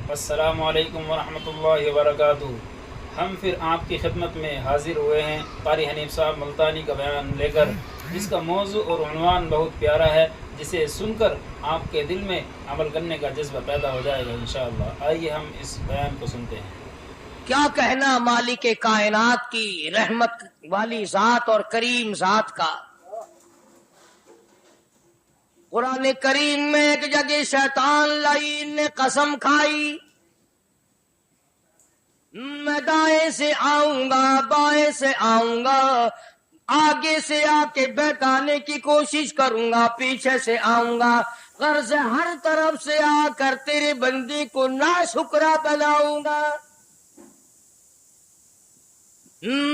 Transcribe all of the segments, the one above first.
السلام علیکم ورحمۃ اللہ وبرکاتہ۔ ہم پھر آپ کی خدمت میں حاضر ہوئے ہیں قاری حنیف صاحب ملتانی کا بیان لے کر، جس کا موضوع اور عنوان بہت پیارا ہے، جسے سن کر آپ کے دل میں عمل کرنے کا جذبہ پیدا ہو جائے گا انشاءاللہ۔ آئیے ہم اس بیان کو سنتے ہیں۔ کیا کہنا مالک کائنات کی، رحمت والی ذات اور کریم ذات کا۔ قرآن کریم میں ایک جگہ شیطان لعین نے قسم کھائی، میں دائیں سے آؤں گا، بائیں سے آؤں گا، آگے سے آ کے بہکانے کی کوشش کروں گا، پیچھے سے آؤں گا، غرض ہر طرف سے آ کر تیرے بندے کو ناشکرا بناؤں گا۔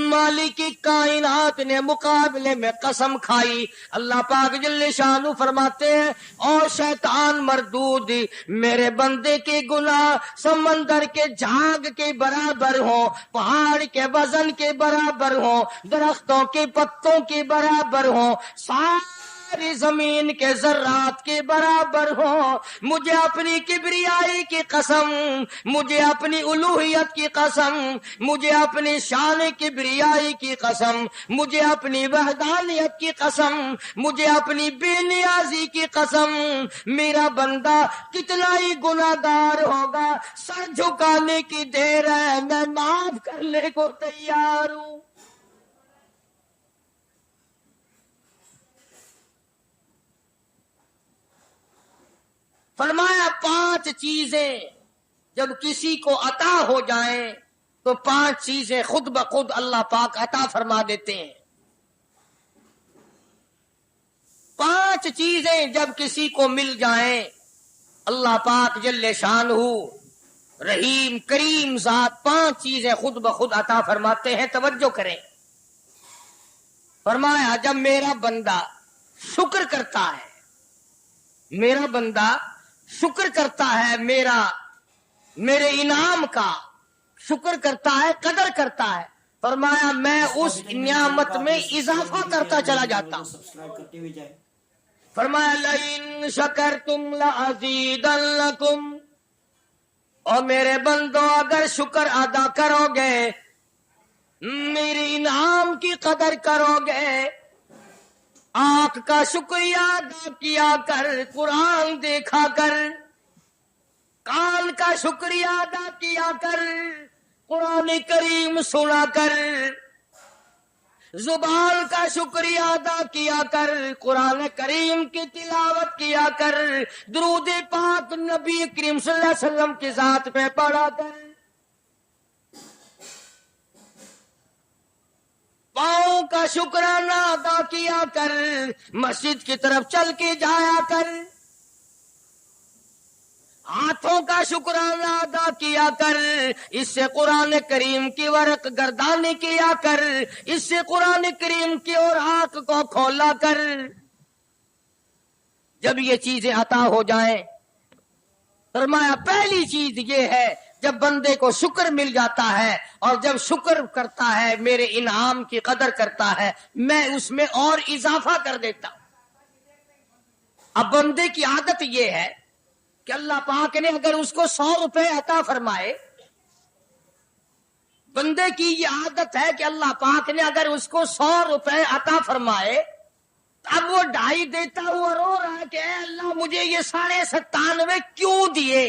مالک کائنات نے مقابلے میں قسم کھائی۔ اللہ پاک جل شانہ فرماتے ہیں، اور شیطان مردود، میرے بندے کے گناہ سمندر کے جھاگ کے برابر ہوں، پہاڑ کے وزن کے برابر ہوں، درختوں کے پتوں کے برابر ہوں، ساری زمین کے ذرات کے برابر ہوں، مجھے اپنی کبریائی کی قسم، مجھے اپنی الوہیت کی قسم، مجھے اپنی شان کبریائی کی قسم، مجھے اپنی وحدانیت کی قسم، مجھے اپنی بے نیازی کی قسم، میرا بندہ کتنا ہی گناہگار ہوگا، سر جھکانے کی دیر ہے، میں معاف کرنے کو تیار ہوں۔ فرمایا 5 چیزیں جب کسی کو عطا ہو جائیں تو 5 چیزیں خود بخود اللہ پاک عطا فرما دیتے ہیں۔ 5 چیزیں جب کسی کو مل جائیں اللہ پاک جل شانہ رحیم کریم ذات 5 چیزیں خود بخود عطا فرماتے ہیں۔ توجہ کریں، فرمایا جب میرا بندہ شکر کرتا ہے، میرا بندہ شکر کرتا ہے، میرے انعام کا شکر کرتا ہے، قدر کرتا ہے، فرمایا میں اس نعمت میں اضافہ کرتا چلا جاتا ہوں۔ فرمایا لئن شکرتم لازیدنکم، اور میرے بندو اگر شکر ادا کرو گے، میرے انعام کی قدر کرو گے، آنکھ کا شکریہ ادا کیا کر، قرآن دیکھا کر، کان کا شکریہ ادا کیا کر، قرآن کریم سنا کر، زبان کا شکریہ ادا کیا کر، قرآن کریم کی تلاوت کیا کر، درود پاک نبی کریم صلی اللہ علیہ وسلم کی ذات پہ پڑھا کر، پاؤں کا شکرانہ ادا کیا کر، مسجد کی طرف چل کے جایا کر، ہاتھوں کا شکرانہ ادا کیا کر، اس سے قرآن کریم کی ورق گردانی کیا کر، اس سے قرآن کریم کی اور آنکھ کو کھولا کر۔ جب یہ چیزیں عطا ہو جائیں، فرمایا پہلی چیز یہ ہے، جب بندے کو شکر مل جاتا ہے اور جب شکر کرتا ہے، میرے انعام کی قدر کرتا ہے، میں اس میں اور اضافہ کر دیتا ہوں۔ اب بندے کی عادت یہ ہے کہ اللہ پاک نے اگر اس کو 100 روپے عطا فرمائے، بندے کی یہ عادت ہے کہ اللہ پاک نے اگر اس کو 100 روپے عطا فرمائے، اب وہ 2.5 دیتا ہوا رو رہا ہے کہ اے اللہ مجھے یہ 97.5 کیوں دیے،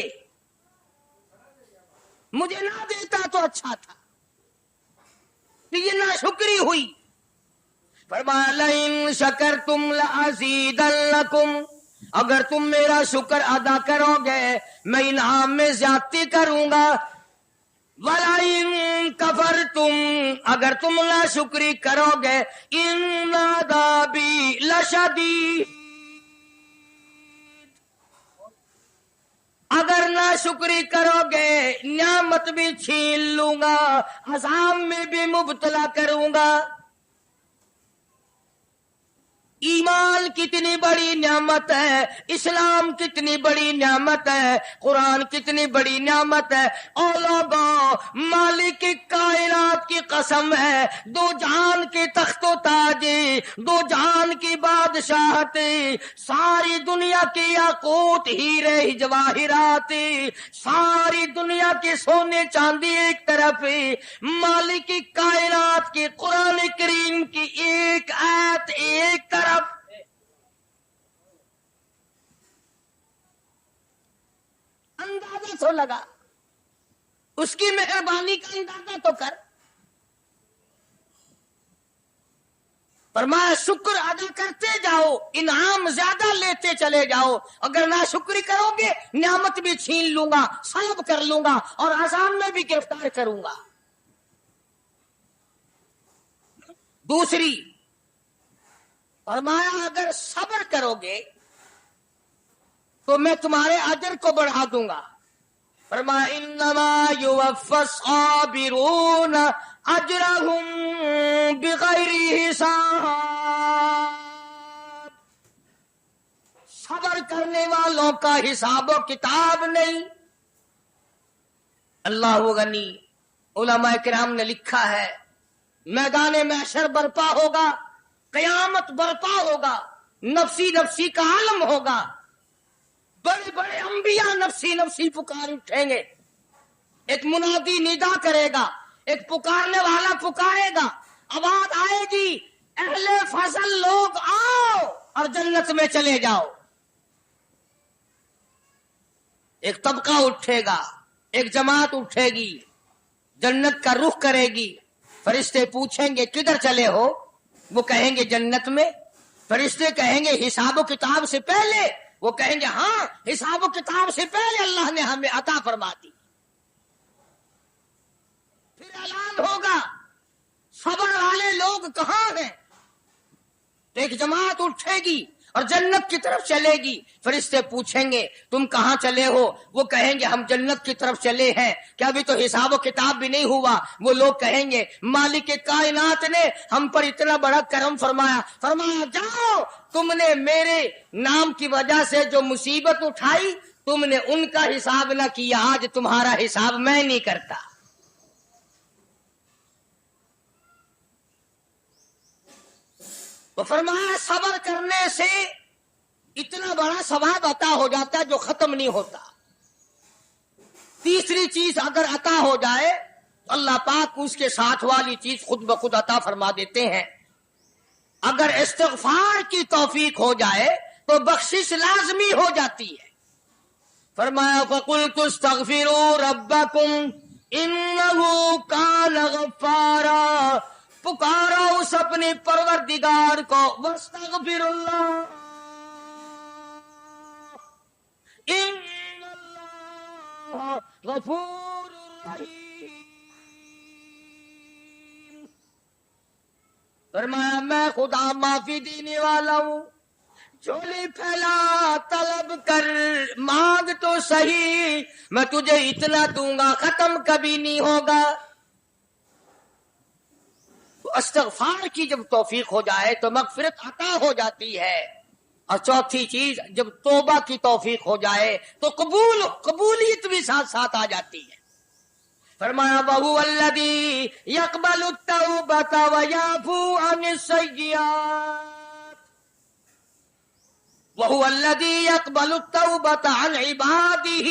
مجھے نہ دیتا تو اچھا تھا، تو یہ ناشکری ہوئی۔ فرمایا لئن شکرتم لازیدنکم، اگر تم میرا شکر ادا کرو گے میں انعام میں زیادتی کروں گا، وَلَئِن كَفَرْتُمْ، اگر تم ناشکری کرو گے، إِنَّ عَذَابِي لَشَدِيدٌ، اگر ناشکری کرو گے نعمت بھی چھین لوں گا، عذاب میں بھی مبتلا کروں گا۔ ایمان کتنی بڑی نعمت ہے، اسلام کتنی بڑی نعمت ہے، قرآن کتنی بڑی نعمت ہے۔ اور لوگوں، مالک کائنات کی قسم ہے، دو جہان کے تخت و تاج، دو جہان کی بادشاہت، ساری دنیا کے یاقوت ہیرے جواہرات، ساری دنیا کے سونے چاندی ایک طرف، مالک کائنات کی قرآن کریم کی ایک آیت ایک طرف۔ اندازہ تو لگا، اس کی مہربانی کا اندازہ تو کر۔ فرمایا شکر ادا کرتے جاؤ، انعام زیادہ لیتے چلے جاؤ، اگر ناشکری کرو گے نعمت بھی چھین لوں گا، سلب کر لوں گا، اور عذاب میں بھی گرفتار کروں گا۔ دوسری فرمایا اگر صبر کرو گے تو میں تمہارے اجر کو بڑھا دوں گا۔ فرمایا انما یوفی الصابرون اجرهم بغیر حساب، صبر کرنے والوں کا حساب و کتاب نہیں۔ اللہ غنی، علماء کرام نے لکھا ہے میدان محشر برپا ہوگا، قیامت برپا ہوگا، نفسی نفسی کا عالم ہوگا، بڑے بڑے انبیاء نفسی نفسی پکار اٹھیں گے، ایک منادی ندا کرے گا، ایک پکارنے والا پکارے گا، آواز آئے گی اہل فضل لوگ آؤ اور جنت میں چلے جاؤ۔ ایک طبقہ اٹھے گا، ایک جماعت اٹھے گی، جنت کا رخ کرے گی۔ فرشتے پوچھیں گے کدھر چلے ہو؟ وہ کہیں گے جنت میں۔ فرشتے کہیں گے حساب و کتاب سے پہلے؟ وہ کہیں گے ہاں، حساب و کتاب سے پہلے اللہ نے ہمیں عطا فرما دی۔ پھر اعلان ہوگا صبر والے لوگ کہاں ہیں؟ ایک جماعت اٹھے گی اور جنت کی طرف چلے گی۔ فرشتے پوچھیں گے تم کہاں چلے ہو؟ وہ کہیں گے ہم جنت کی طرف چلے ہیں، کیا ابھی تو حساب و کتاب بھی نہیں ہوا؟ وہ لوگ کہیں گے مالک کائنات نے ہم پر اتنا بڑا کرم فرمایا، فرمایا جاؤ، تم نے میرے نام کی وجہ سے جو مصیبت اٹھائی تم نے ان کا حساب نہ کیا، آج تمہارا حساب میں نہیں کرتا۔ تو فرمایا صبر کرنے سے اتنا بڑا ثواب عطا ہو جاتا ہے جو ختم نہیں ہوتا۔ تیسری چیز اگر عطا ہو جائے تو اللہ پاک اس کے ساتھ والی چیز خود بخود عطا فرما دیتے ہیں۔ اگر استغفار کی توفیق ہو جائے تو بخشش لازمی ہو جاتی ہے۔ فرمایا فَقُلْتُ اسْتَغْفِرُوا رَبَّكُمْ إِنَّهُ كَانَ غَفَّارًا، پکارو اس اپنے پروردگار کو، واستغفر اللہ ان اللہ غفور رحیم۔ فرمایا میں خدا معافی دینے والا ہوں، جھولی پھیلا، طلب کر، مانگ تو صحیح، میں تجھے اتنا دوں گا، ختم کبھی نہیں ہوگا۔ استغفار کی جب توفیق ہو جائے تو مغفرت عطا ہو جاتی ہے۔ اور چوتھی چیز جب توبہ کی توفیق ہو جائے تو قبولیت بھی ساتھ ساتھ آ جاتی ہے۔ فرمایا وَهُوَ الَّذِي يَقْبَلُ التَّوْبَةَ وَيَعْفُو عَنِ السَّيِّئَاتِ، وَهُوَ الَّذِي يَقْبَلُ التَّوْبَةَ عَنْ عِبَادِهِ،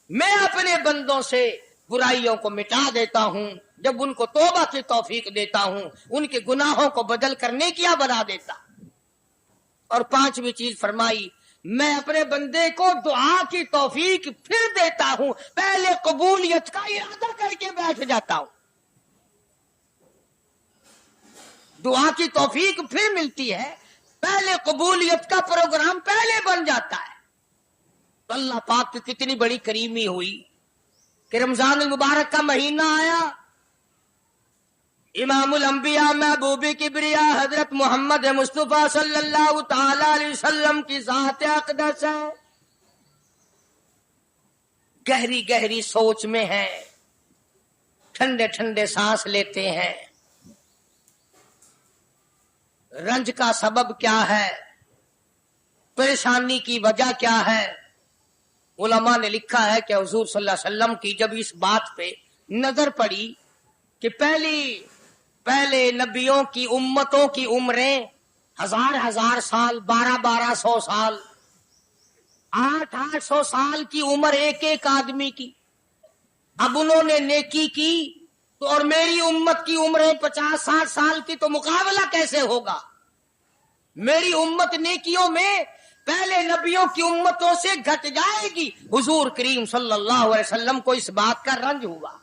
میں اپنے بندوں سے برائیوں کو مٹا دیتا ہوں جب ان کو توبہ کی توفیق دیتا ہوں، ان کے گناہوں کو بدل کر نیکیاں بنا دیتا۔ اور پانچویں چیز فرمائی میں اپنے بندے کو دعا کی توفیق پھر دیتا ہوں، پہلے قبولیت کا ارادہ کر کے بیٹھ جاتا ہوں، دعا کی توفیق پھر ملتی ہے، پہلے قبولیت کا پروگرام پہلے بن جاتا ہے۔ تو اللہ پاک کی کتنی بڑی کریمی ہوئی کہ رمضان المبارک کا مہینہ آیا، امام الانبیاء محبوب کبریا حضرت محمد مصطفیٰ صلی اللہ تعالی علیہ وسلم کی ذات اقدس ہے، گہری گہری سوچ میں ہے، ٹھنڈے ٹھنڈے سانس لیتے ہیں۔ रंज का सबब क्या है, परेशानी की वजह क्या है। उलमा ने लिखा है कि हुजूर सल्लल्लाहु अलैहि वसल्लम की जब इस बात पे नजर पड़ी कि पहले नबियों की उम्मतों की उम्रें 1000 साल, 1200 साल, 800 साल की उम्र एक एक आदमी की, अब उन्होंने नेकी की तो और मेरी उम्मत की उम्र 50-60 साल की, तो मुकाबला कैसे होगा। मेरी उम्मत नेकियों में पहले नबियों की उम्मतों से घट जाएगी। हुजूर करीम सल्लल्लाहु अलैहि वसल्लम को इस बात का रंज हुआ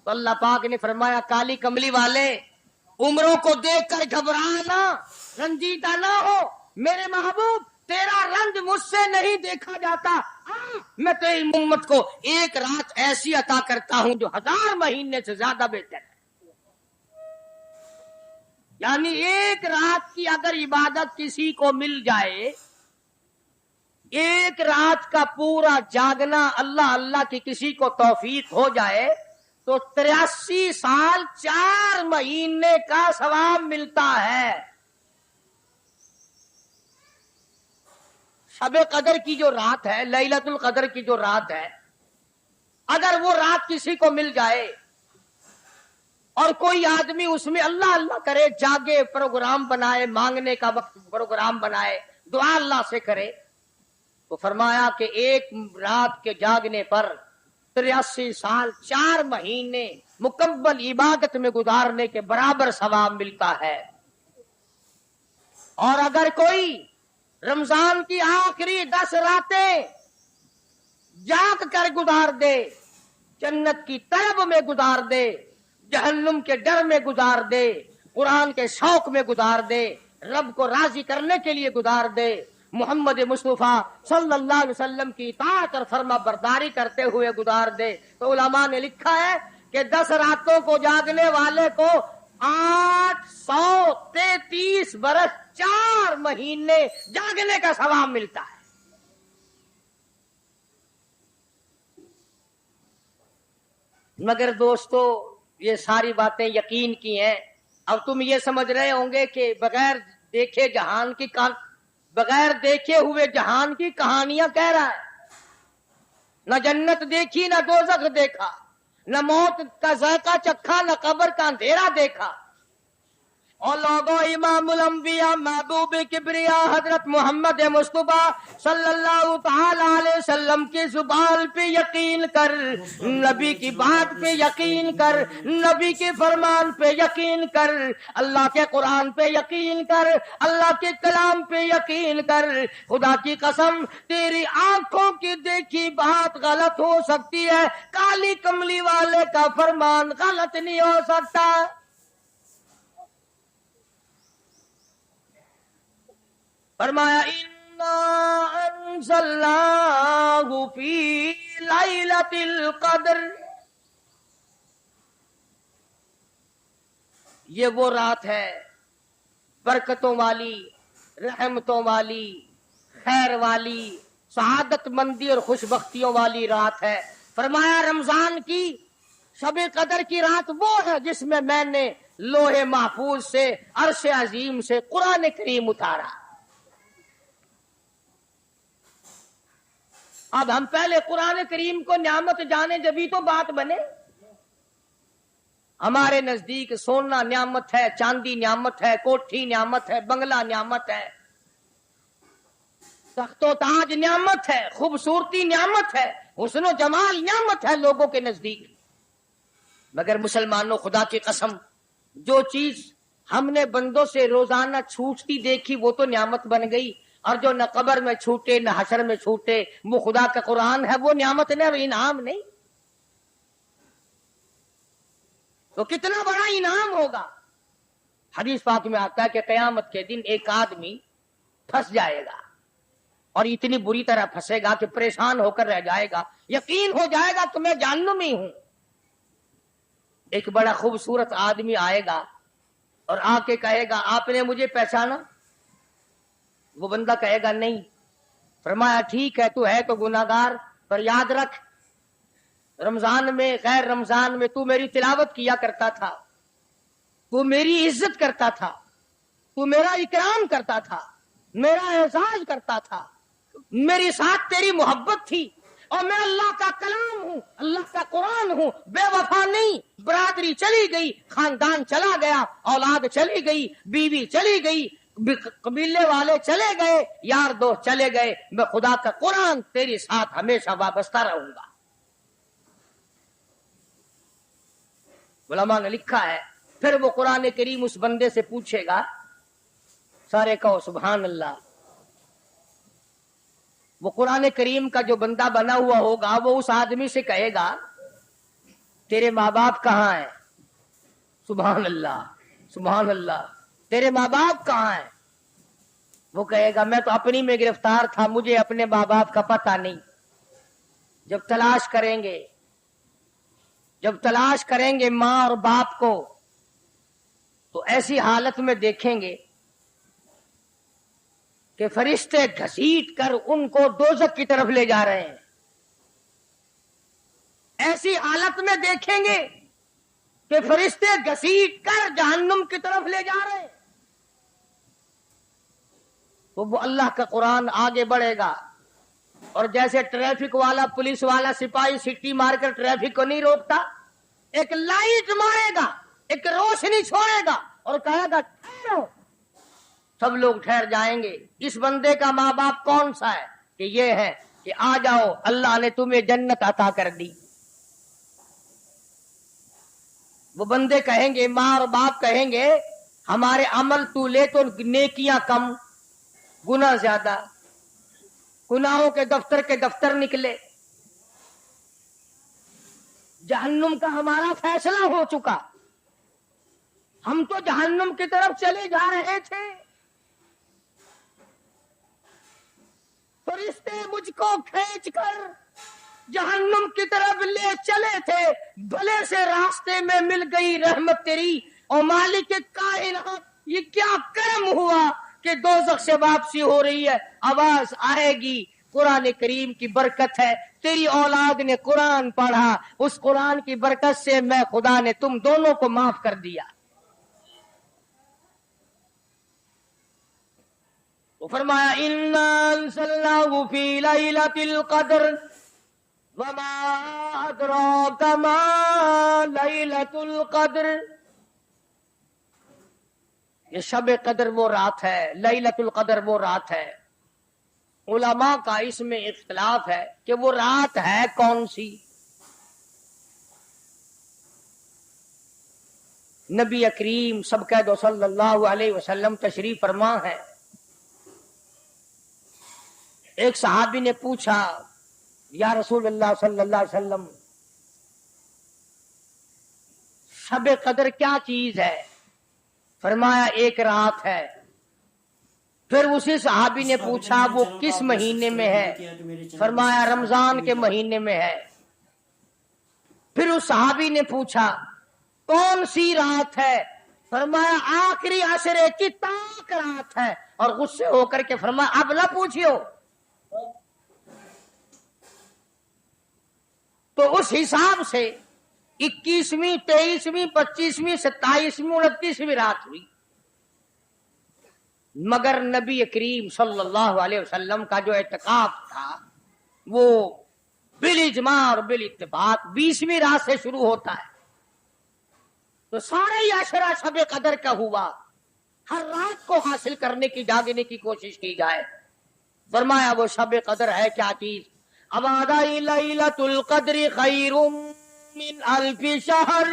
तो अल्लाह पाक ने फरमाया, काली कमली वाले, उम्रों को देखकर घबराना, रंजीदा ना हो। मेरे महबूब, तेरा रंज मुझसे नहीं देखा जाता। मैं तेरी उम्मत को एक रात ऐसी अता करता हूं जो 1000 महीने से ज्यादा बेहतर है। यानी एक रात की अगर इबादत किसी को मिल जाए, एक रात का पूरा जागना अल्लाह अल्लाह की किसी को तौफीक हो जाए तो 83 साल 4 महीने का सवाब मिलता है। शबे कदर की जो रात है, लैलतुल कदर की जो रात है, अगर वो रात किसी को मिल जाए और कोई आदमी उसमें अल्लाह अल्लाह करे, जागे, प्रोग्राम बनाए, मांगने का वक्त प्रोग्राम बनाए, दुआ अल्लाह से करे, तो फरमाया कि एक रात के जागने पर 83 साल 4 महीने मुकम्मल इबादत में गुजारने के बराबर सवाब मिलता है। और अगर कोई रमजान की आखिरी 10 रातें जाग कर गुजार दे, जन्नत की तलब में गुजार दे, जहन्नुम के डर में गुजार दे, कुरान के शौक में गुजार दे, रब को राजी करने के लिए गुजार दे, मोहम्मद मुस्तफा सल्लल्लाहु अलैहि वसल्लम की इताअत और फर्मा बरदारी करते हुए गुजार दे, तो उलमा ने लिखा है कि 10 रातों को जागने वाले को 833 बरस 4 महीने जागने का सवाब मिलता है। मगर दोस्तों, ये सारी बातें यकीन की हैं। अब तुम ये समझ रहे होंगे कि बगैर देखे हुए जहान की कहानियां कह रहा है। न जन्नत देखी, न दोज़ख देखा, न मौत का ज़ायका चखा, न कब्र का अंधेरा देखा। और लोगों, इमामुल अंबिया महबूब किबरिया हजरत मोहम्मद मुस्तफा सल्लल्लाहु ताला अलैहि वसल्लम की जुबान पे यकीन कर, नबी की बात पे यकीन कर, नबी के फरमान पे यकीन कर, अल्लाह के कुरान पे यकीन कर, अल्लाह के कलाम पे यकीन कर। खुदा की कसम, तेरी आंखों की देखी बात गलत हो सकती है, काली कमली वाले का फरमान गलत नहीं हो सकता। फरमाया, इन्ना अंज़लनाहु फी लैलतिल क़द्र, ये वो रात है बरकतों वाली, रहमतों वाली, खैर वाली, सआदत मंदी और खुशबख्तियों वाली रात है। फरमाया, रमजान की शब कदर की रात वो है जिसमें मैंने लोहे महफूज से, अर्श अजीम से कुरान करीम उतारा। अब हम पहले कुरान करीम को नियामत जाने, जभी तो बात बने। हमारे नजदीक सोना नियामत है, चांदी नियामत है, कोठी नियामत है, बंगला नियामत है, तख्तो ताज नियामत है, खूबसूरती नियामत है, हुस्न जमाल नियामत है लोगों के नजदीक। मगर मुसलमानों, खुदा की कसम, जो चीज हमने बंदों से रोजाना छूटती देखी वो तो नियामत बन गई, और जो न कब्र में छूटे न हशर में छूटे वो खुदा का कुरान है, वो नियामत नहीं, इनाम नहीं। तो कितना बड़ा इनाम होगा। हदीस पाक में आता है कि कयामत के दिन एक आदमी फंस जाएगा और इतनी बुरी तरह फंसेगा कि परेशान होकर रह जाएगा, यकीन हो जाएगा कि मैं जहन्नुमी हूं। एक बड़ा खूबसूरत आदमी आएगा और आके कहेगा, आपने मुझे पहचाना? वो बंदा कहेगा नहीं। फरमाया, ठीक है, तू है तो गुनाहगार, पर याद रख, रमजान में, गैर रमजान में तू मेरी तिलावत किया करता था, तू मेरी इज्जत करता था, تو میرا اکرام کرتا تھا، میرا احساس کرتا تھا، میری ساتھ تیری محبت تھی، اور میں اللہ کا کلام ہوں، اللہ کا قرآن ہوں، بے وفا نہیں۔ برادری چلی گئی، خاندان چلا گیا، اولاد چلی گئی، بیوی چلی گئی، قبیلے والے چلے گئے، یار دوست چلے گئے، میں خدا کا قرآن تیری ساتھ ہمیشہ وابستہ رہوں گا۔ علماء نے لکھا ہے پھر وہ قرآن کریم اس بندے سے پوچھے گا، سارے کہو سبحان اللہ۔ وہ قرآن کریم کا جو بندہ بنا ہوا ہوگا وہ اس آدمی سے کہے گا تیرے ماں باپ کہاں ہیں؟ سبحان اللہ سبحان اللہ، تیرے ماں باپ کہاں ہیں؟ وہ کہے گا میں تو اپنی میں گرفتار تھا، مجھے اپنے ماں باپ کا پتہ نہیں۔ جب تلاش کریں گے ماں اور باپ کو تو ایسی حالت میں دیکھیں گے کہ فرشتے گھسیٹ کر ان کو دوزخ کی طرف لے جا رہے ہیں۔ ایسی حالت میں دیکھیں گے کہ فرشتے گھسیٹ کر جہنم کی طرف لے جا رہے ہیں، تو وہ اللہ کا قرآن آگے بڑھے گا، اور جیسے ٹریفک والا، پولیس والا، سپاہی سٹی مار کر ٹریفک کو نہیں روکتا، ایک لائٹ مارے گا، ایک روشنی چھوڑے گا اور کہے گا ٹھہرو، سب لوگ ٹھہر جائیں گے۔ اس بندے کا ماں باپ کون سا ہے؟ کہ یہ ہے کہ آ جاؤ، اللہ نے تمہیں جنت عطا کر دی۔ وہ بندے کہیں گے، ماں اور باپ کہیں گے ہمارے عمل تو لے تو نیکیاں کم، گناہ زیادہ، گناہوں کے دفتر نکلے، جہنم کا ہمارا فیصلہ ہو چکا، ہم تو جہنم کی طرف چلے جا رہے تھے، فرشتے مجھ کو کھینچ کر جہنم کی طرف لے چلے تھے، بھلے سے راستے میں مل گئی رحمت تیری، اور مالک کائنات یہ کیا کرم ہوا کہ دوزخ سے واپسی ہو رہی ہے، آواز آئے گی، قرآن کریم کی برکت ہے، تیری اولاد نے قرآن پڑھا، اس قرآن کی برکت سے میں خدا نے تم دونوں کو معاف کر دیا۔ تو فرمایا اِنَّا أَنزَلْنَاهُ فِي لَيْلَةِ الْقَدْرِ وَمَا أَدْرَاكَ مَا لَيْلَةُ الْقَدْرِ۔ یہ شب قدر وہ رات ہے، لیلۃ القدر وہ رات ہے۔ علماء کا اس میں اختلاف ہے کہ وہ رات ہے کون سی۔ نبی کریم سب کہہ دو صلی اللہ علیہ وسلم تشریف فرما ہے۔ ایک صحابی نے پوچھا یا رسول اللہ صلی اللہ علیہ وسلم شب قدر کیا چیز ہے؟ فرمایا ایک رات ہے۔ پھر اسی صحابی نے پوچھا وہ کس مہینے میں ہے؟ فرمایا رمضان کے مہینے میں ہے۔ پھر اس صحابی نے پوچھا کون سی رات ہے؟ فرمایا آخری عشرے کی تاک رات ہے، اور غصے ہو کر کے فرمایا اب نہ پوچھیو۔ تو اس حساب سے 21ویں 23ویں 25ویں 27ویں 29ویں رات ہوئی، مگر نبی کریم صلی اللہ علیہ وسلم کا جو اعتکاف تھا وہ بالاجماع اور بالاتفاق 20ویں رات سے شروع ہوتا ہے، تو سارے عشرہ شب قدر کا ہوا، ہر رات کو حاصل کرنے کی، جاگنے کی کوشش کی جائے۔ فرمایا وہ شب قدر ہے کیا چیز؟ ابادی لیلۃ القدر خیر من الف شہر،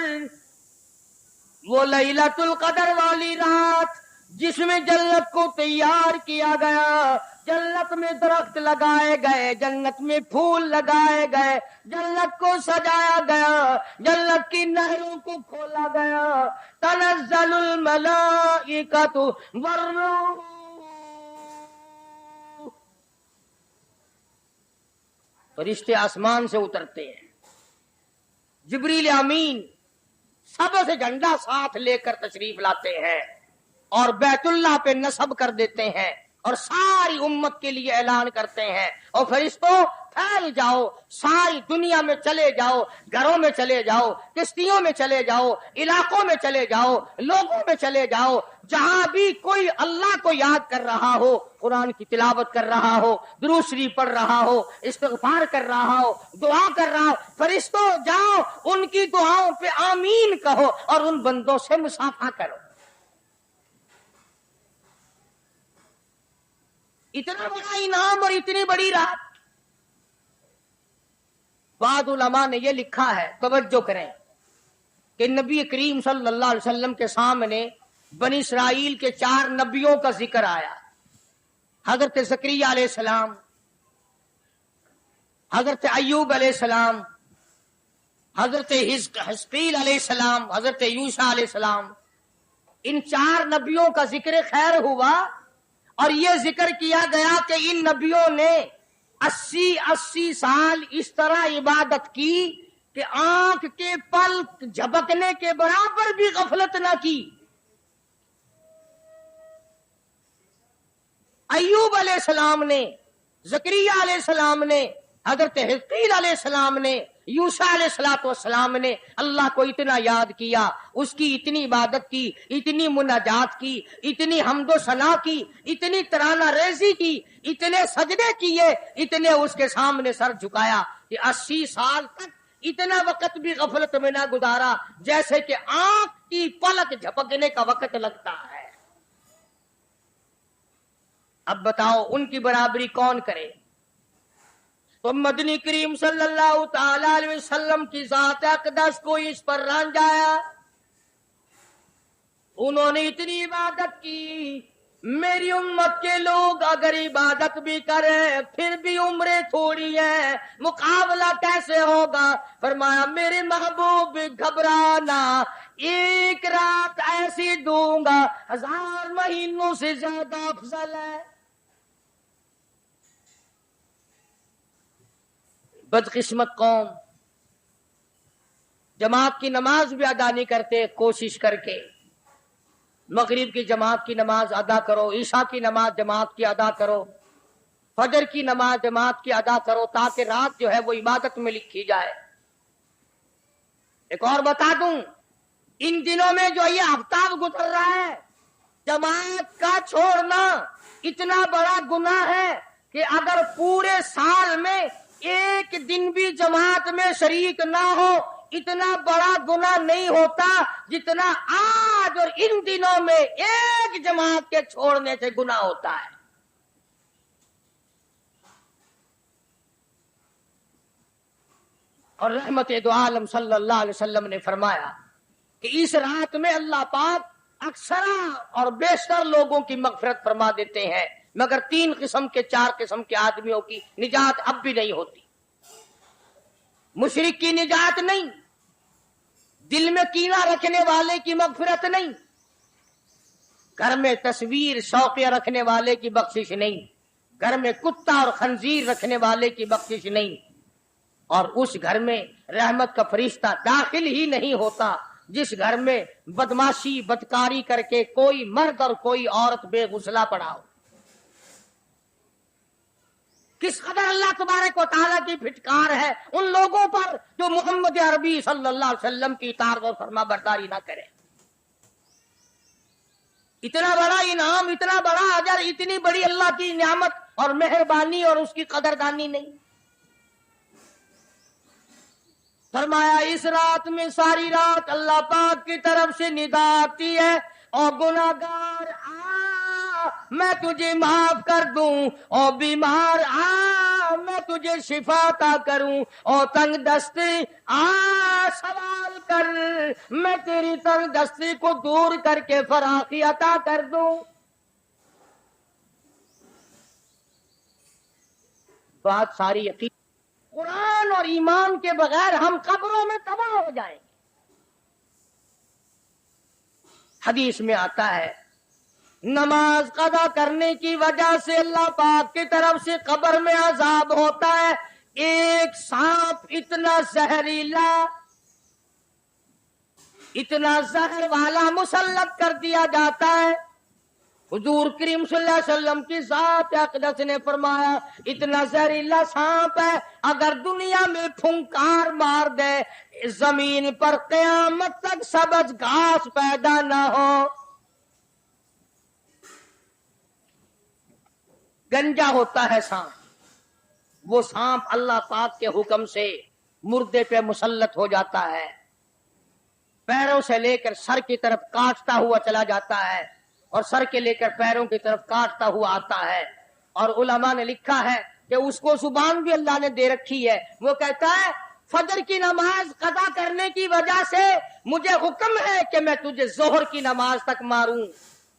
وہ لیلۃ القدر والی رات جس میں جنت کو تیار کیا گیا، جنت میں درخت لگائے گئے، جنت میں پھول لگائے گئے، جنت کو سجایا گیا، جنت کی نہروں کو کھولا گیا، تنزل الملائکۃ والروح، فرشتے آسمان سے اترتے ہیں، جبریل امین سب سے جھنڈا ساتھ لے کر تشریف لاتے ہیں اور بیت اللہ پہ نصب کر دیتے ہیں، اور ساری امت کے لیے اعلان کرتے ہیں، اور فرشتوں پھیل جاؤ، ساری دنیا میں چلے جاؤ، گھروں میں چلے جاؤ، کشتیوں میں چلے جاؤ، علاقوں میں چلے جاؤ، لوگوں میں چلے جاؤ، جہاں بھی کوئی اللہ کو یاد کر رہا ہو، قرآن کی تلاوت کر رہا ہو، درود شریف پڑھ رہا ہو، استغفار کر رہا ہو، دعا کر رہا ہو، فرشتوں جاؤ ان کی دعاؤں پہ آمین کہو اور ان بندوں سے مصافحہ کرو۔ اتنا بڑا انعام اور اتنی بڑی رات۔ بعض علماء نے یہ لکھا ہے، توجہ کریں، کہ نبی کریم صلی اللہ علیہ وسلم کے سامنے بنی اسرائیل کے 4 نبیوں کا ذکر آیا، حضرت زکریا علیہ السلام، حضرت ایوب علیہ السلام، حضرت حزقیل علیہ السلام، حضرت یوشع علیہ السلام۔ ان 4 نبیوں کا ذکر خیر ہوا، اور یہ ذکر کیا گیا کہ ان نبیوں نے 80 سال اس طرح عبادت کی کہ آنکھ کے پلک جھپکنے کے برابر بھی غفلت نہ کی۔ ایوب علیہ السلام نے، زکریا علیہ السلام نے، حضرت حزقیل علیہ السلام نے، یوشع علیہ السلام نے اللہ کو اتنا یاد کیا، اس کی اتنی عبادت کی، اتنی مناجات کی، اتنی حمد و ثنا کی، اتنی ترانہ ریزی کی، اتنے سجدے کیے، اتنے اس کے سامنے سر جھکایا کہ 80 سال تک اتنا وقت بھی غفلت میں نہ گزارا جیسے کہ آنکھ کی پلک جھپکنے کا وقت لگتا ہے۔ اب بتاؤ ان کی برابری کون کرے؟ تو مدنی کریم صلی اللہ تعالی علیہ وسلم کی ذات اقدس کو اس پر رنجایا۔ انہوں نے اتنی عبادت کی، میری امت کے لوگ اگر عبادت بھی کریں پھر بھی عمریں تھوڑی ہے، مقابلہ کیسے ہوگا؟ فرمایا میرے محبوب گھبرانا، ایک رات ایسی دوں گا 1000 مہینوں سے زیادہ افضل ہے۔ بدقسمت قوم جماعت کی نماز بھی ادا نہیں کرتے، کوشش کر کے مغرب کی جماعت کی نماز ادا کرو، عشاء کی نماز جماعت کی ادا کرو، فجر کی نماز جماعت کی ادا کرو، تاکہ رات جو ہے وہ عبادت میں لکھی جائے۔ ایک اور بتا دوں، ان دنوں میں جو یہ آفتاب گزر رہا ہے، جماعت کا چھوڑنا اتنا بڑا گناہ ہے کہ اگر پورے سال میں ایک دن بھی جماعت میں شریک نہ ہو، اتنا بڑا گناہ نہیں ہوتا جتنا آج اور ان دنوں میں ایک جماعت کے چھوڑنے سے گناہ ہوتا ہے۔ اور رحمت دو عالم صلی اللہ علیہ وسلم نے فرمایا کہ اس رات میں اللہ پاک اکثر اور بیشتر لوگوں کی مغفرت فرما دیتے ہیں، مگر 3 قسم کے 4 قسم کے آدمیوں کی نجات اب بھی نہیں ہوتی۔ مشرک کی نجات نہیں، دل میں کینہ رکھنے والے کی مغفرت نہیں، گھر میں تصویر شوقیہ رکھنے والے کی بخشش نہیں، گھر میں کتا اور خنزیر رکھنے والے کی بخشش نہیں، اور اس گھر میں رحمت کا فرشتہ داخل ہی نہیں ہوتا جس گھر میں بدماشی بدکاری کر کے کوئی مرد اور کوئی عورت بے غسلہ پڑا ہو۔ کس قدر اللہ تبارک و تعالیٰ کی پھٹکار ہے ان لوگوں پر جو محمد عربی صلی اللہ علیہ وسلم کی اطاعت اور فرما برداری نہ کرے۔ اتنا بڑا انعام، اتنا بڑا اجر، اتنی بڑی اللہ کی نعمت اور مہربانی اور اس کی قدردانی نہیں۔ فرمایا اس رات میں ساری رات اللہ پاک کی طرف سے ندا آتی ہے، اور گناہگار میں تجھے معاف کر دوں، اور بیمار میں تجھے شفا عطا کروں، اور تنگ دستی سوال کر میں تیری تنگ دستی کو دور کر کے فراخی عطا کر دوں۔ بات ساری یقین، قرآن اور ایمان کے بغیر ہم قبروں میں تباہ ہو جائیں گے۔ حدیث میں آتا ہے نماز قضا کرنے کی وجہ سے اللہ پاک کی طرف سے قبر میں عذاب ہوتا ہے، ایک سانپ اتنا زہریلا، اتنا زہر والا مسلط کر دیا جاتا ہے हुजूर करीम सल्लल्लाहु अलैहि वसल्लम की ज़ात अक़दस ने फरमाया, इतना जहरीला सांप है, अगर दुनिया में फुंकार मार दे, जमीन पर क़यामत तक सबज घास पैदा ना हो। गंजा होता है सांप, वो सांप अल्लाह पाक के हुक्म से मुर्दे पे मुसल्लत हो जाता है, पैरों से लेकर सर की तरफ काटता हुआ चला जाता है और सर के लेकर पैरों की तरफ काटता हुआ आता है। और उलमा ने लिखा है कि उसको जुबान भी अल्लाह ने दे रखी है। वो कहता है, फजर की नमाज कदा करने की वजह से मुझे हुक्म है कि मैं तुझे जोहर की नमाज तक मारूं,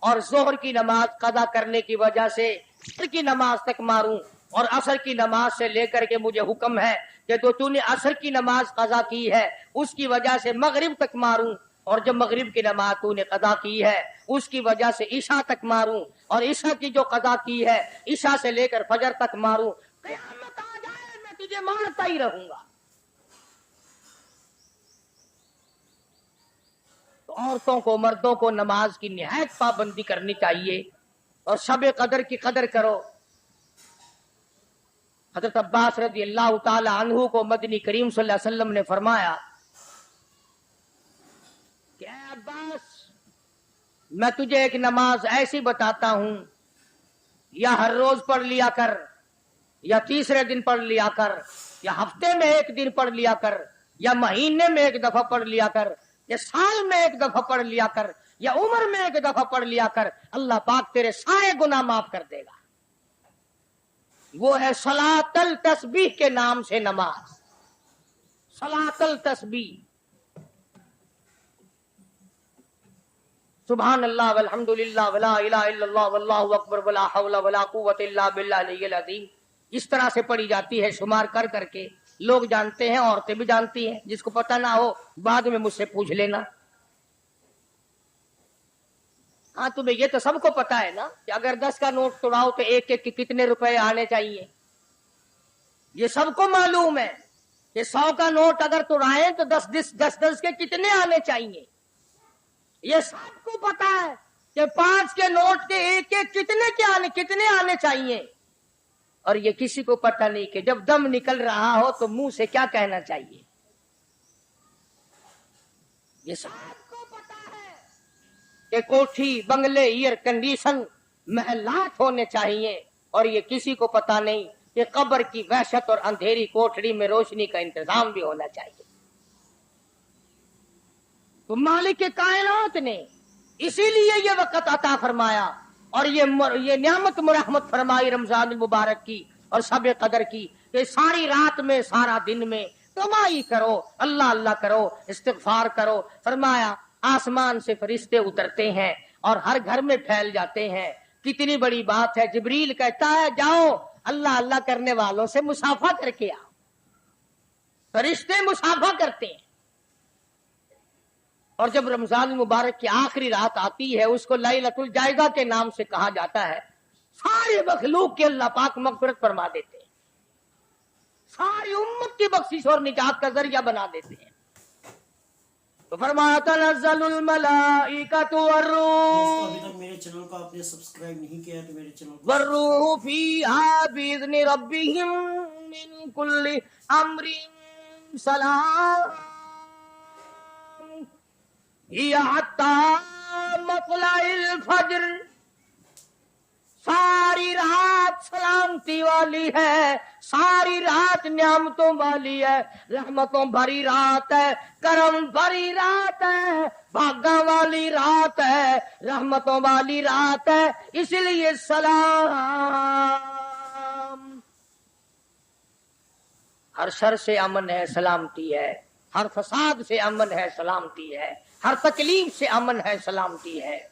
और जोहर की नमाज कदा करने की वजह से असर की नमाज तक मारूं, और असर की नमाज से लेकर के मुझे हुक्म है कि तो तूने असर की नमाज कजा की है उसकी वजह से मगरिब तक मारूं, और जब मगरिब की नमाज तूने कदा की है उसकी वजह से ईशा तक मारूं, और ईशा की जो कदा की है ईशा से लेकर फजर तक मारूं। क़यामत आ जाए मैं तुझे मारता ही रहूंगा। तो औरतों को मर्दों को नमाज की निहायत पाबंदी करनी चाहिए और शब कदर की कदर करो। हजरत अब्बास रज़ी अल्लाह ताला अन्हु को मदनी करीम सल्लल्लाहु अलैहि वसल्लम ने फरमाया कि अब्बास, मैं तुझे एक नमाज ऐसी बताता हूं, या हर रोज पढ़ लिया कर, या तीसरे दिन पढ़ लिया कर, या हफ्ते में एक दिन पढ़ लिया कर, या महीने में एक दफा पढ़ लिया कर, या साल में एक दफा पढ़ लिया कर, या उम्र में एक दफा पढ़ लिया कर, अल्लाह पाक तेरे सारे गुनाह माफ कर देगा। वो है सलातल तस्बीह के नाम से नमाज, सलातल तस्बीह। सुभान अल्लाह वल्हम्दुलिल्लाह वला इलाहा इल्लल्लाह वल्लाहु अकबर वला हौला वला कुव्वता इल्ला बिल्लाह अल-अलिय्यिल अज़ीम। इस तरह से पढ़ी जाती है, शुमार कर करके। लोग जानते हैं, औरतें भी जानती हैं। जिसको पता ना हो बाद में मुझसे पूछ लेना। हाँ, तुम्हें ये तो सबको पता है ना कि अगर 10 का नोट तोड़ाओ तो एक एक के कितने रुपए आने चाहिए। ये सबको मालूम है कि 100 का नोट अगर तोड़ाएं तो 10 के कितने आने चाहिए। ये सबको पता है कि 5 के नोट के एक एक कितने आने चाहिए। और ये किसी को पता नहीं कि जब दम निकल रहा हो तो मुंह से क्या कहना चाहिए। ये सबको पता है कि कोठी, बंगले, एयर कंडीशन, महलात होने चाहिए। और ये किसी को पता नहीं कि कब्र की वहशत और अंधेरी कोठरी में रोशनी का इंतजाम भी होना चाहिए। तो मालिक कायनात ने इसीलिए ये वक़्त अता फरमाया और ये नियामत मुरहमत फरमाई रमजान मुबारक की और शब कदर की, कि सारी रात में सारा दिन में कमाई करो, अल्लाह अल्लाह करो, इस्तिग़फार करो। फरमाया आसमान से फरिश्ते उतरते हैं और हर घर में फैल जाते हैं। कितनी बड़ी बात है। जिब्रील कहता है जाओ अल्लाह अल्लाह करने वालों से मुसाफा करके आओ। फरिश्ते मुसाफा करते हैं। और जब रमजान मुबारक की आखिरी रात आती है उसको लैलतुल जायजा के नाम से कहा जाता है। सारे मखलूक के अल्लाह पाक मग़फ़िरत फरमा देते हैं, सारी उम्मत की बख्शिश और निजात का जरिया बना देते हैं। तो फरमाया तनज़्ज़लुल मलाइकतु वर्रूह। अभी तक मेरे चैनल को आपने सब्सक्राइब नहीं किया तो मेरे चैनल को वर्रूह फीहा बिइज़्नि रब्बिहिम मिन कुल्लि अम्रिन सलाम हिया हत्ता मत्लइल फज्र। सारी रात सलामती वाली है, सारी रात नियामतों वाली है, रहमतों भरी रात है, करम भरी रात है, भागा वाली रात है, रहमतों वाली रात है। इसलिए सलाम। हर शर से अमन है, सलामती है। हर फसाद से अमन है, सलामती है। हर तकलीफ से अमन है, सलामती है।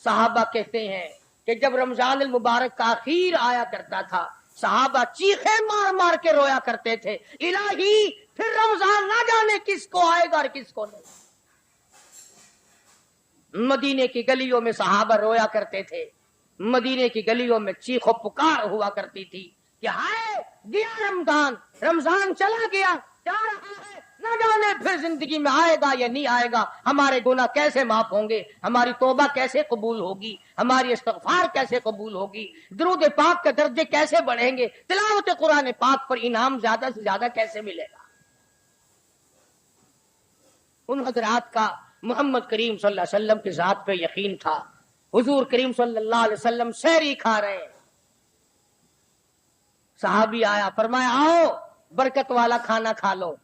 सहाबा कहते हैं कि जब रमजान मुबारक का आखिर आया करता था, सहाबा चीखे मार मार के रोया करते थे, इलाही फिर रमजान ना जाने किसको आएगा और किसको नहीं। मदीने की गलियों में सहाबा रोया करते थे। मदीने की गलियों में चीखो पुकार हुआ करती थी कि हाय गया रमजान, रमजान चला गया, जा रहा है, न जाने फिर जिंदगी में आएगा या नहीं आएगा, हमारे गुनाह कैसे माफ होंगे, हमारी तौबा कैसे कबूल होगी, हमारी इस्तगफार कैसे कबूल होगी, दुरूद पाक के दर्जे कैसे बढ़ेंगे, तिलावत कुरान पाक पर इनाम ज्यादा से ज्यादा कैसे मिलेगा। उन हजरात का मोहम्मद करीम सल्लल्लाहु अलैहि वसल्लम की जात पे यकीन था। हुजूर करीम सल्लल्लाहु अलैहि वसल्लम सहरी खा रहे हैं, सहाबी आया, फरमाया आओ बरकत वाला खाना खा लो,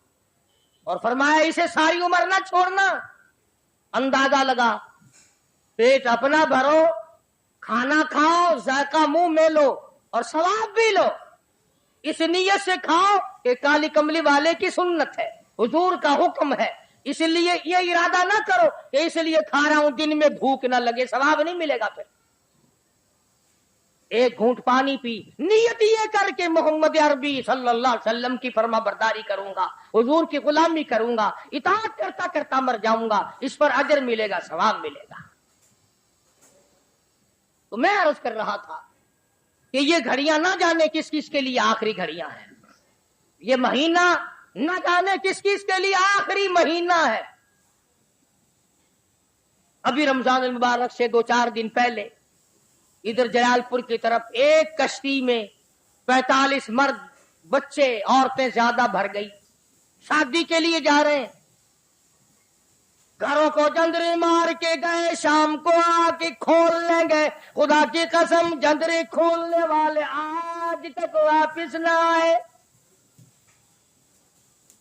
और फरमाया इसे सारी उम्र ना छोड़ना। अंदाजा लगा, पेट अपना भरो, खाना खाओ, जायका मुंह में लो और सवाब भी लो, इस नियत से खाओ कि काली कमली वाले की सुन्नत है, हुजूर का हुक्म है, इसलिए ये इरादा ना करो कि इसलिए खा रहा हूं दिन में भूख ना लगे, सवाब नहीं मिलेगा। फिर एक घूंट पानी पी, नियत ये करके मोहम्मद अरबी सल्लल्लाहु अलैहि वसल्लम की फरमा बरदारी करूंगा, हुजूर की गुलामी करूंगा, इताअत करता करता मर जाऊंगा, इस पर अजर मिलेगा, सवाब मिलेगा। तो मैं अर्ज कर रहा था कि ये घड़ियां ना जाने किस किस के लिए आखिरी घड़ियां हैं, ये महीना न जाने किस किस के लिए आखिरी महीना है। अभी रमजान मुबारक से 2-4 दिन पहले इधर जलालपुर की तरफ एक कश्ती में 45 मर्द, बच्चे, औरतें ज्यादा भर गई, शादी के लिए जा रहे हैं। घरों को जंदरे मार के गए, शाम को आके खोल लेंगे, खुदा की कसम जंदरे खोलने वाले आज तक वापिस ना आए।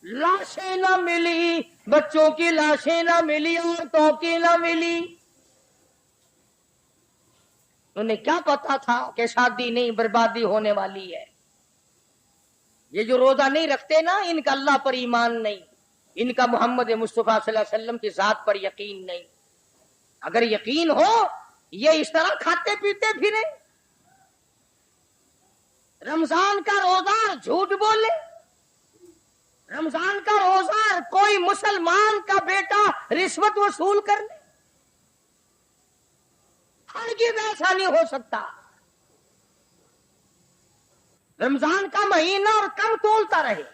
लाशें ना मिली, बच्चों की लाशें ना मिली, औरतों की ना मिली। उन्हें क्या पता था कि शादी नहीं, बर्बादी होने वाली है। ये जो रोजा नहीं रखते ना, इनका अल्लाह पर ईमान नहीं, इनका मोहम्मद मुस्तफा सल्लल्लाहु अलैहि वसल्लम की जात पर यकीन नहीं। अगर यकीन हो, ये इस तरह खाते पीते फिरे। रमजान का रोजा झूठ बोले, रमजान का रोजा कोई मुसलमान का बेटा रिश्वत वसूल कर ले, हरगिज़ ऐसा नहीं हो सकता। रमजान का महीना और कम तोलता रहे,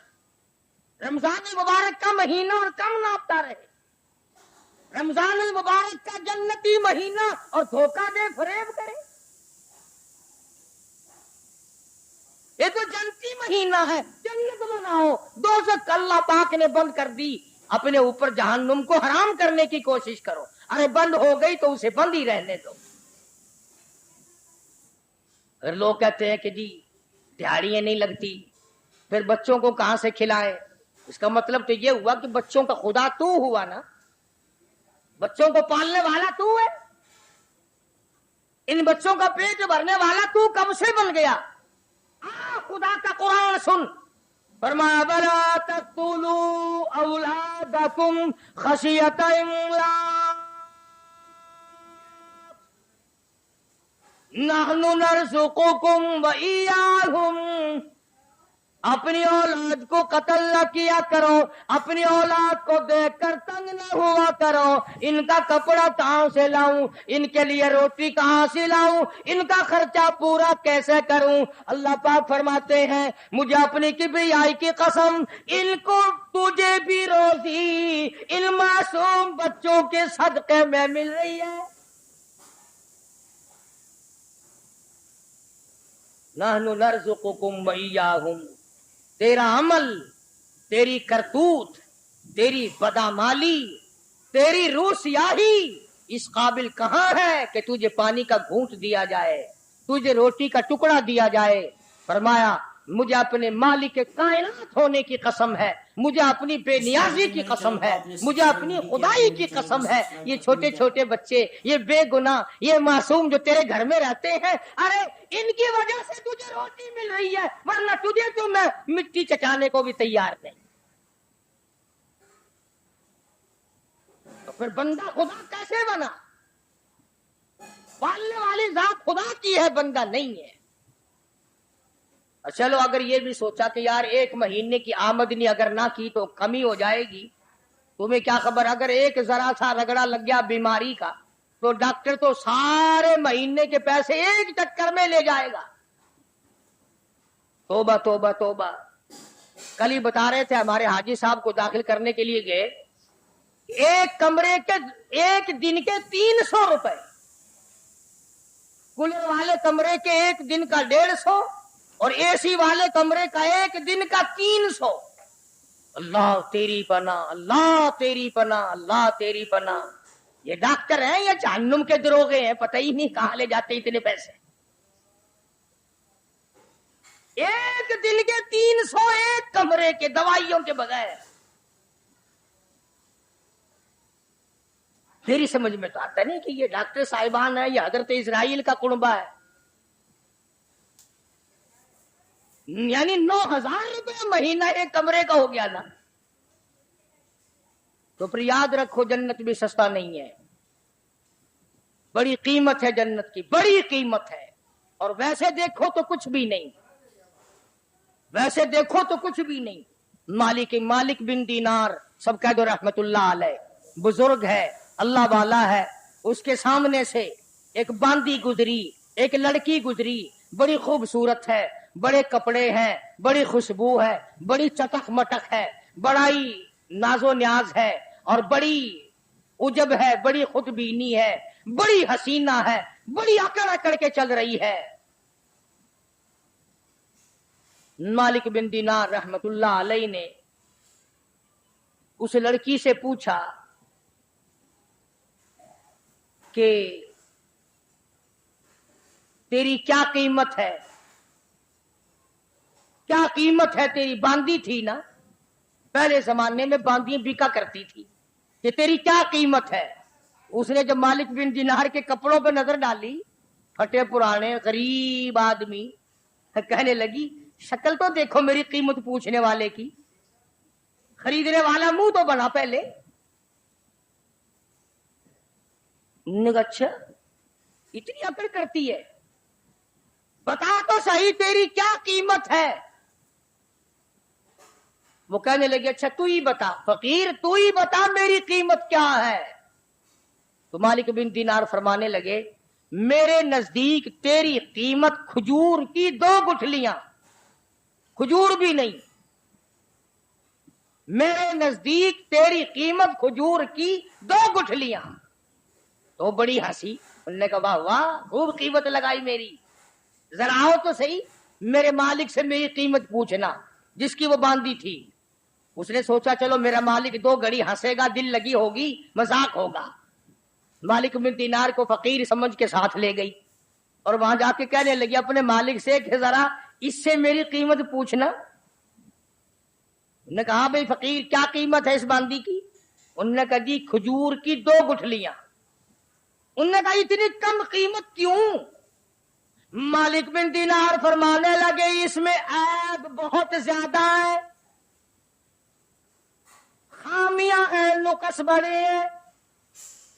रमजान मुबारक का महीना और कम नापता रहे, रमजान मुबारक का जन्नती महीना और धोखा दे फरेब करे। ये तो जन्नती महीना है, जन्नत बनाओ, दोज़ख अल्लाह पाक ने बंद कर दी, अपने ऊपर जहन्नुम को हराम करने की कोशिश करो। अरे बंद हो गई तो उसे बंद ही रहने दो। अगर लोग कहते हैं कि जी दिहाड़ियां नहीं लगती, फिर बच्चों को कहां से खिलाए, इसका मतलब तो ये हुआ कि बच्चों का खुदा तू हुआ ना, बच्चों को पालने वाला तू है, इन बच्चों का पेट भरने वाला तू कब से बन गया। खुदा का कुरान सुन, फरमाया बला तक़तुलू औलादकुम खशियत इमलाक नहनु नरज़ुकुकुम व इय्याहुम। अपनी औलाद को कत्ल न किया करो, अपनी औलाद को देखकर तंग न हुआ करो। इनका कपड़ा कहां से लाऊं, इनके लिए रोटी कहां से लाऊं, इनका खर्चा पूरा कैसे करूं। अल्लाह पाक फरमाते हैं, मुझे अपनी किबरियाई की कसम, इनको तुझे भी रोजी इन मासूम बच्चों के सदके में मिल रही है। नहनु नरज़ुकुकुम व इय्याहुम। तेरा अमल, तेरी करतूत, तेरी बदामाली, तेरी रूसियाही इस काबिल कहां है कि तुझे पानी का घूंट दिया जाए, तुझे रोटी का टुकड़ा दिया जाए। फरमाया, मुझे अपने मालिक के कायनात होने की कसम है, मुझे अपनी बेनियाजी की कसम है, मुझे अपनी खुदाई की कसम है, ये छोटे छोटे बच्चे, ये बेगुनाह, ये मासूम जो तेरे घर में रहते हैं, अरे इनकी वजह से तुझे रोटी मिल रही है, वरना तुझे तो मैं मिट्टी चटाने को भी तैयार नहीं। तो फिर बंदा खुदा कैसे बना? पालने वाली जात खुदा की है, बंदा नहीं है। चलो अगर ये भी सोचा कि यार एक महीने की आमदनी अगर ना की तो कमी हो जाएगी, तुम्हें क्या खबर, अगर एक जरा सा रगड़ा लग गया बीमारी का तो डॉक्टर तो सारे महीने के पैसे एक चक्कर में ले जाएगा। तोबा तोबा तोबा। कल ही बता रहे थे, हमारे हाजी साहब को दाखिल करने के लिए गए, एक कमरे के एक दिन के 300 रुपए, कूलर वाले कमरे के एक दिन का 150 और एसी वाले कमरे का एक दिन का 300। अल्लाह तेरी पना, अल्लाह तेरी पना, अल्लाह तेरी पना। ये डॉक्टर हैं या जहन्नुम के दरोगे हैं, पता ही नहीं कहां ले जाते इतने पैसे। एक दिन के 300 एक कमरे के, दवाइयों के बगैर। मेरी समझ में तो आता नहीं कि ये डॉक्टर साहिबान है या हजरत इस्राइल का कुनबा है। यानी 9,000 रुपये महीना एक कमरे का हो गया ना। तो फिर याद रखो, जन्नत भी सस्ता नहीं है, बड़ी कीमत है जन्नत की, बड़ी कीमत है। और वैसे देखो तो कुछ भी नहीं, वैसे देखो तो कुछ भी नहीं। मालिक बिन दीनार, सब कह दो रहमतुल्लाह अलैह, बुजुर्ग है, अल्लाह वाला है। उसके सामने से एक बांदी गुजरी, एक लड़की गुजरी, बड़ी खूबसूरत है, बड़े कपड़े हैं, बड़ी खुशबू है, बड़ी चटक मटक है, बड़ा ही नाजो न्याज है और बड़ी उजब है, बड़ी खुदबीनी है, बड़ी हसीना है, बड़ी अकड़ अकड़ के चल रही है। मालिक बिन दीनार रहमतुल्लाह अलैह ने उस लड़की से पूछा कि तेरी क्या कीमत है, क्या कीमत है तेरी? बांदी थी ना, पहले जमाने में बांदियां बिका करती थी, कि तेरी क्या कीमत है? उसने जब मालिक बिन दीनार के कपड़ों पर नजर डाली, फटे पुराने गरीब आदमी, कहने लगी शक्ल तो देखो मेरी कीमत पूछने वाले की, खरीदने वाला मुंह तो बना पहले। अच्छा इतनी अकड़ करती है, बता तो सही तेरी क्या कीमत है? वो कहने लगी अच्छा तू ही बता फकीर, तू ही बता मेरी कीमत क्या है। तो मालिक बिन दीनार फरमाने लगे मेरे नजदीक तेरी कीमत खजूर की 2 गुठलियां, खजूर भी नहीं, मेरे नजदीक तेरी कीमत खजूर की 2 गुठलियां। तो बड़ी हंसी, उन्होंने कहा वाह वाह खूब कीमत लगाई मेरी, जरा आओ तो सही मेरे मालिक से मेरी कीमत पूछना, जिसकी वो बांधी थी। उसने सोचा चलो मेरा मालिक 2 घड़ी हंसेगा, दिल लगी होगी, मजाक होगा। मालिक बिन दीनार को फकीर समझ के साथ ले गई और वहां जाके कहने लगी अपने मालिक से कि जरा इससे मेरी कीमत पूछना। उन्होंने कहा भाई फकीर क्या कीमत है इस बांदी की? उन्होंने कहा जी खजूर की 2 गुठलियां। उन्होंने कहा इतनी कम कीमत क्यों? मालिक बिन दीनार फरमाने लगे इसमें ऐब बहुत ज्यादा है, खामियां हैं, नुक्स बड़े हैं,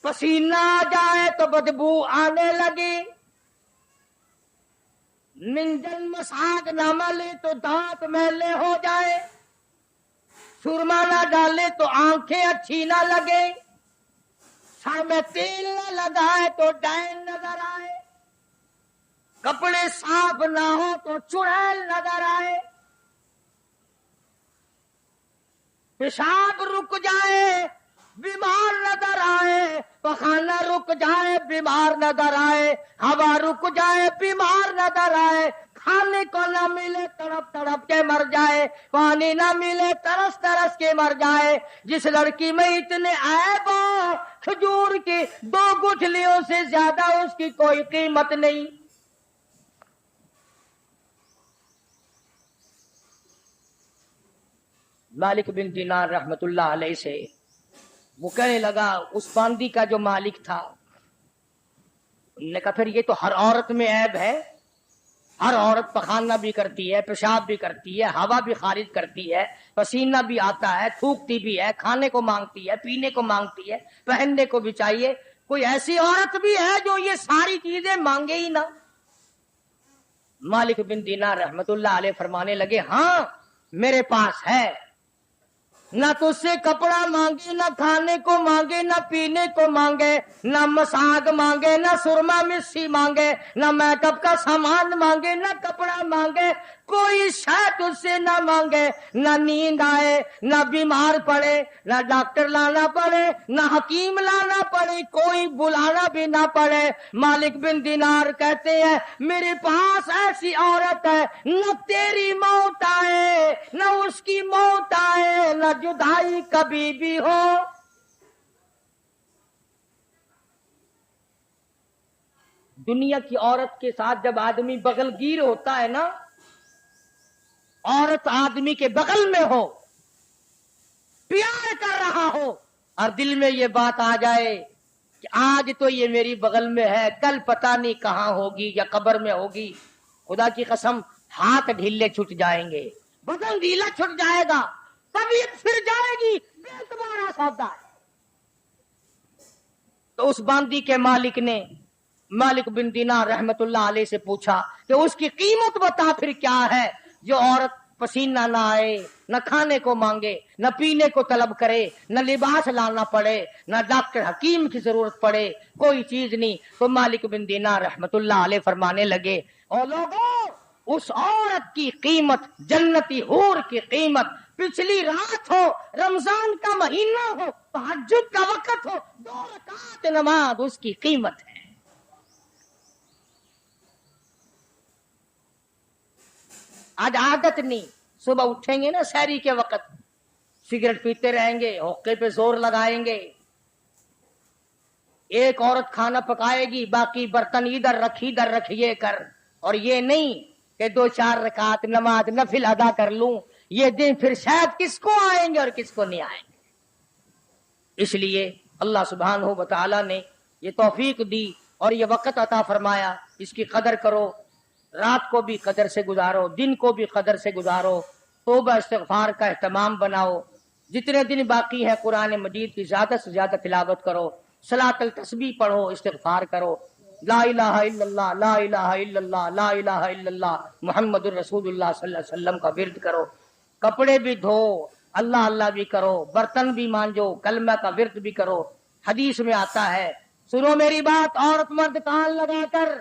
पसीना आ जाए तो बदबू आने लगी, मिंजन मसाक ना मले तो दांत मैले हो जाए, सुरमा ना डाले तो आंखें अच्छी ना लगे, सर में तेल न लगाए तो डैन नजर आए, कपड़े साफ ना हो तो चुड़ैल नजर आए, पेशाब रुक जाए बीमार नजर आए, पखाना रुक जाए बीमार नजर आए, हवा रुक जाए बीमार नजर आए, खाने को ना मिले तड़प तड़प के मर जाए, पानी ना मिले तरस तरस के मर जाए। जिस लड़की में इतने ऐब हो, खजूर की 2 गुठलियों से ज्यादा उसकी कोई कीमत नहीं। मालिक बिन दीनार रहमतुल्लाह अलैह से वो कहने लगा उस बांदी का जो मालिक था, उन्होंने कहा फिर ये तो हर औरत में ऐब है, हर औरत पखाना भी करती है, पेशाब भी करती है, हवा भी खारिज करती है, पसीना भी आता है, थूकती भी है, खाने को मांगती है, पीने को मांगती है, पहनने को भी चाहिए, कोई ऐसी औरत भी है जो ये सारी चीजें मांगे ही ना? मालिक बिन दीनार रहमतुल्लाह अलैह फरमाने लगे हाँ मेरे पास है, ना तो उससे कपड़ा मांगे, ना खाने को मांगे, ना पीने को मांगे, ना मसाज मांगे, ना सुरमा मिस्सी मांगे, ना मेकअप का सामान मांगे, ना कपड़ा मांगे, कोई शय तुझसे न मांगे, न नींद आए, न बीमार पड़े, न डॉक्टर लाना पड़े, न हकीम लाना पड़े, कोई बुलाना भी ना पड़े। मालिक बिन दिनार कहते हैं मेरे पास ऐसी औरत है, न तेरी मौत आए न उसकी मौत आए, न जुदाई कभी भी हो। दुनिया की औरत के साथ जब आदमी बगलगीर होता है ना, औरत आदमी के बगल में हो, प्यार कर रहा हो, और दिल में ये बात आ जाए कि आज तो ये मेरी बगल में है, कल पता नहीं कहां होगी या कब्र में होगी, खुदा की कसम हाथ ढीले छूट जाएंगे, बदन ढीला छूट जाएगा, तबीयत फिर जाएगी, बेतबारा सौदा है। तो उस बांदी के मालिक ने मालिक बिन दीनार रहमतुल्लाह अलैह से पूछा कि उसकी कीमत बता फिर क्या है, जो औरत पसीना ना आए, न खाने को मांगे, न पीने को तलब करे, न लिबास लाना पड़े, न डॉक्टर हकीम की जरूरत पड़े, कोई चीज नहीं। तो मालिक बिन दीनार रहमतुल्लाह अलैह फरमाने लगे, ओ लोगों, उस औरत की कीमत, जन्नती हूर की कीमत, पिछली रात हो, रमजान का महीना हो, तहज्जुद का वक्त हो, 2 रकात नमाज उसकी कीमत है। आज आदत नहीं, सुबह उठेंगे ना सहरी के वक्त, सिगरेट पीते रहेंगे, होके पे जोर लगाएंगे, एक औरत खाना पकाएगी, बाकी बर्तन इधर रखिए कर, और ये नहीं कि 2-4 रकात नमाज नफिल अदा कर लूं, ये दिन फिर शायद किसको आएंगे और किसको नहीं आएंगे। इसलिए अल्लाह सुब्हानहू व तआला ने ये तौफीक दी और ये वक्त अता फरमाया, इसकी कदर करो, रात को भी कदर से गुजारो, दिन को भी कदर से गुजारो, तौबा इस्तिगफार का एहतमाम बनाओ, जितने दिन बाकी है कुरान मजीद की ज्यादा से ज्यादा तिलावत करो, सलातुल तस्बीह पढ़ो, इस्तिगफार करो, ला इलाहा इल्लल्लाह ला इलाहा इल्लल्लाह ला इलाहा इल्लल्लाह मुहम्मदुर रसूलुल्लाह सल्लल्लाहु अलैहि वसल्लम का विर्द करो, कपड़े भी धो, अल्लाह अल्लाह भी करो, बर्तन भी मांजो, कलमा का विर्द भी करो। हदीस में आता है, सुनो मेरी बात औरत मर्द कान लगाकर,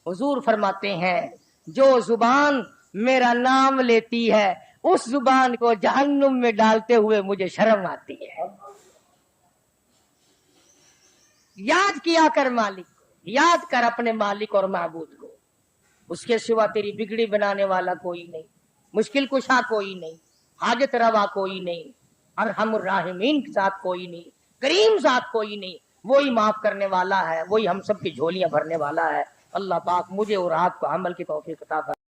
हुजूर फरमाते हैं जो जुबान मेरा नाम लेती है उस जुबान को जहन्नुम में डालते हुए मुझे शर्म आती है। याद किया कर मालिक, याद कर अपने मालिक और महबूद को, उसके सिवा तेरी बिगड़ी बनाने वाला कोई नहीं, मुश्किल कुशा कोई नहीं, हाजत रवा कोई नहीं, अरहमुर राहिमीन के साथ कोई नहीं, करीम साथ कोई नहीं, वही माफ करने वाला है, वही हम सब की झोलियां भरने वाला है। अल्लाह पाक मुझे और आपको अमल की तौफीक अता फरमाए।